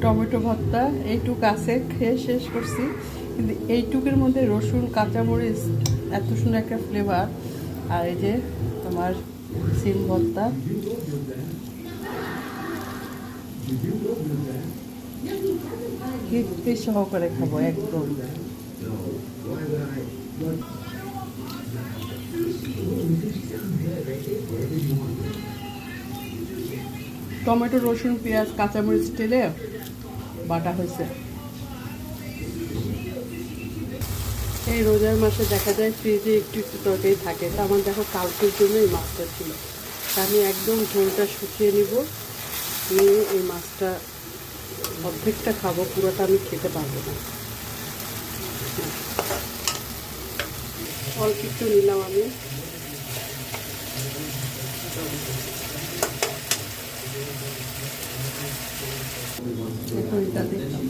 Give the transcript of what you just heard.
Tomato ভর্তা এইটুক আছে, খেয়ে শেষ করছি। কিন্তু এইটুকের মধ্যে রসুন কাঁচামরিচ এত সুন্দর একটা ফ্লেভার। আর এই যে তোমার সিম ভর্তা, তৃপ্তি সহকারে খাবো একদম। টমেটো রসুন পেঁয়াজ কাঁচামরিচ টেলে বাটা হয়েছে। এই রোজার মাসে দেখা যায় ফ্রিজে একটু একটু তরকারি থাকে, তা আমার দেখো কালকের জন্য এই মাছটা ছিল। তা আমি একদম ঝোলটা শুকিয়ে নিব, নিয়ে এই মাছটা অর্ধেকটা খাবো, পুরোটা আমি খেতে পারবো না। অল্প একটু নিলাম আমি। এখন এটা দেখলাম।